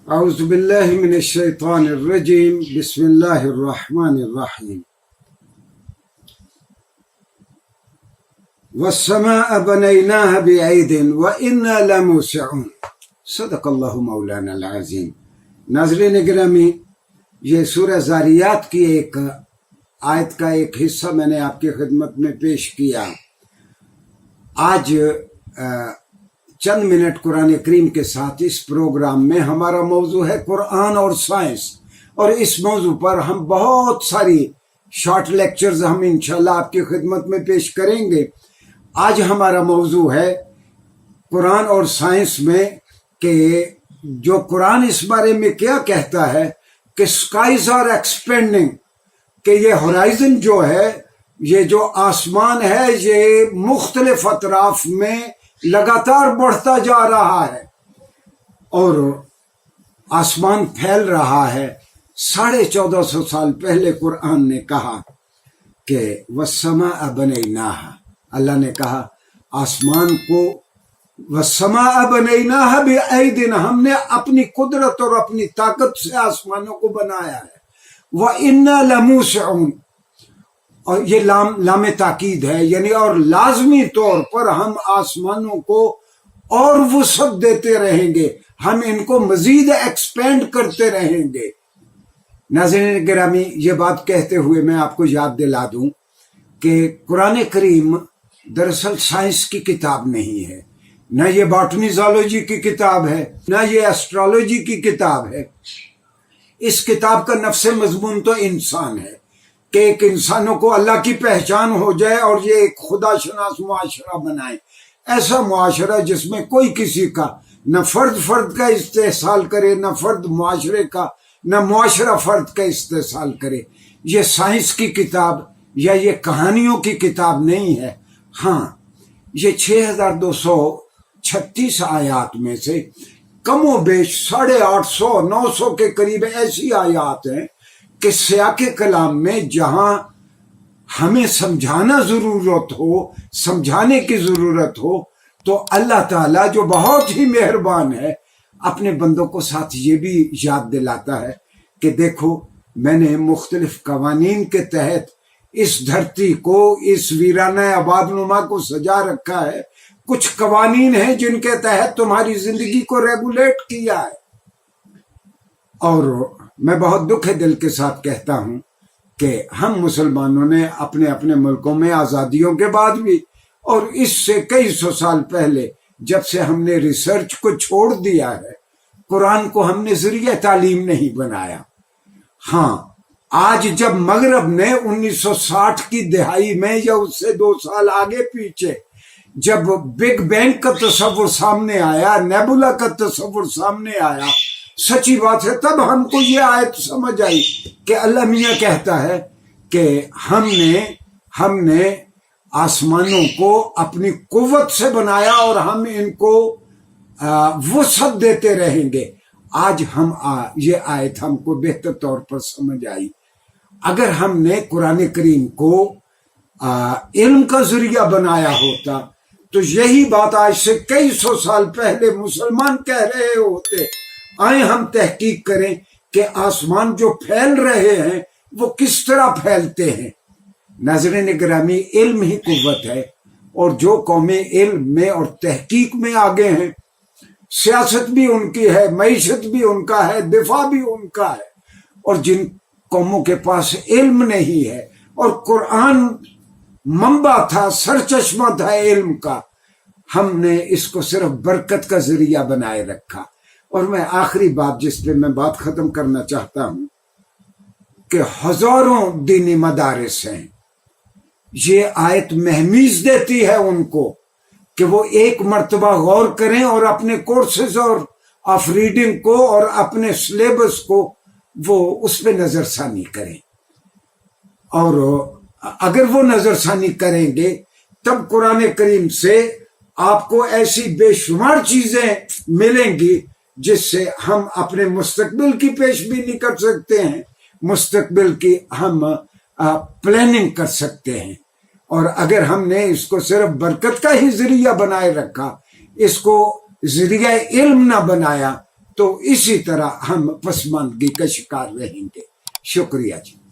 اعوذ باللہ من الشیطان الرجیم بسم اللہ الرحمن الرحیم والسماء بنيناها بعید وإنا لموسعون صدق اللہ مولانا العظیم۔ ناظرین گرامی، یہ سورہ ذاریات کی ایک آیت کا ایک حصہ میں نے آپ کی خدمت میں پیش کیا۔ آج چند منٹ قرآن کریم کے ساتھ اس پروگرام میں ہمارا موضوع ہے قرآن اور سائنس، اور اس موضوع پر ہم بہت ساری شارٹ لیکچرز ہم انشاءاللہ آپ کی خدمت میں پیش کریں گے۔ آج ہمارا موضوع ہے قرآن اور سائنس میں کہ جو قرآن اس بارے میں کیا کہتا ہے کہ اسکائیز آر ایکسپینڈنگ، کہ یہ ہورائزن جو ہے، یہ جو آسمان ہے، یہ مختلف اطراف میں لگاتار بڑھتا جا رہا ہے اور آسمان پھیل رہا ہے۔ 1450 سال پہلے قرآن نے کہا کہ وَالسَّمَاءَ بَنَيْنَاهَا، اللہ نے کہا آسمان کو وَالسَّمَاءَ بَنَيْنَاهَا بِأَيْدٍ، ہم نے اپنی قدرت اور اپنی طاقت سے آسمانوں کو بنایا ہے۔ وَإِنَّا لَمُوسِعُونَ، اور یہ لام تاکید ہے، یعنی اور لازمی طور پر ہم آسمانوں کو اور وسعت دیتے رہیں گے، ہم ان کو مزید ایکسپینڈ کرتے رہیں گے۔ ناظرین گرامی، یہ بات کہتے ہوئے میں آپ کو یاد دلا دوں کہ قرآن کریم دراصل سائنس کی کتاب نہیں ہے، نہ یہ باٹنی زالوجی کی کتاب ہے، نہ یہ ایسٹرالوجی کی کتاب ہے۔ اس کتاب کا نفس مضمون تو انسان ہے کہ ایک انسانوں کو اللہ کی پہچان ہو جائے اور یہ ایک خدا شناس معاشرہ بنائے، ایسا معاشرہ جس میں کوئی کسی کا نہ فرد کا استحصال کرے، نہ فرد معاشرے کا، نہ معاشرہ فرد کا استحصال کرے۔ یہ سائنس کی کتاب یا یہ کہانیوں کی کتاب نہیں ہے۔ ہاں، یہ 6236 آیات میں سے کم و بیش 850 900 کے قریب ایسی آیات ہیں کہ سیاق کلام میں جہاں ہمیں سمجھانے کی ضرورت ہو تو اللہ تعالیٰ جو بہت ہی مہربان ہے اپنے بندوں کو ساتھ یہ بھی یاد دلاتا ہے کہ دیکھو، میں نے مختلف قوانین کے تحت اس دھرتی کو، اس ویرانہ آباد نما کو سجا رکھا ہے۔ کچھ قوانین ہیں جن کے تحت تمہاری زندگی کو ریگولیٹ کیا ہے۔ اور میں بہت دکھ دل کے ساتھ کہتا ہوں کہ ہم مسلمانوں نے اپنے اپنے ملکوں میں آزادیوں کے بعد بھی، اور اس سے کئی سو سال پہلے جب سے ہم نے ریسرچ کو چھوڑ دیا ہے، قرآن کو ہم نے ذریعہ تعلیم نہیں بنایا۔ ہاں، آج جب مغرب نے 1960 کی دہائی میں یا اس سے 2 سال آگے پیچھے جب بگ بینگ کا تصور سامنے آیا، نیبولا کا تصور سامنے آیا، سچی بات ہے تب ہم کو یہ آیت سمجھ آئی کہ اللہ میاں کہتا ہے کہ ہم نے آسمانوں کو اپنی قوت سے بنایا اور ہم ان کو وسعت دیتے رہیں گے۔ آج یہ آیت ہم کو بہتر طور پر سمجھ آئی۔ اگر ہم نے قرآن کریم کو علم کا ذریعہ بنایا ہوتا تو یہی بات آج سے کئی سو سال پہلے مسلمان کہہ رہے ہوتے۔ آئیں ہم تحقیق کریں کہ آسمان جو پھیل رہے ہیں وہ کس طرح پھیلتے ہیں۔ ناظرین گرامی، علم ہی قوت ہے، اور جو قومیں علم میں اور تحقیق میں آگے ہیں، سیاست بھی ان کی ہے، معیشت بھی ان کا ہے، دفاع بھی ان کا ہے، اور جن قوموں کے پاس علم نہیں ہے اور قرآن منبع تھا، سرچشمہ تھا علم کا، ہم نے اس کو صرف برکت کا ذریعہ بنائے رکھا۔ اور میں آخری بات جس پہ میں بات ختم کرنا چاہتا ہوں کہ ہزاروں دینی مدارس ہیں، یہ آیت مہمیز دیتی ہے ان کو کہ وہ ایک مرتبہ غور کریں اور اپنے کورسز اور آف ریڈنگ کو اور اپنے سلیبس کو وہ اس پہ نظر ثانی کریں، اور اگر وہ نظر ثانی کریں گے تب قرآن کریم سے آپ کو ایسی بے شمار چیزیں ملیں گی جس سے ہم اپنے مستقبل کی پیش بینی کر سکتے ہیں، مستقبل کی ہم پلاننگ کر سکتے ہیں۔ اور اگر ہم نے اس کو صرف برکت کا ہی ذریعہ بنائے رکھا، اس کو ذریعہ علم نہ بنایا، تو اسی طرح ہم پسماندگی کا شکار رہیں گے. شکریہ جی.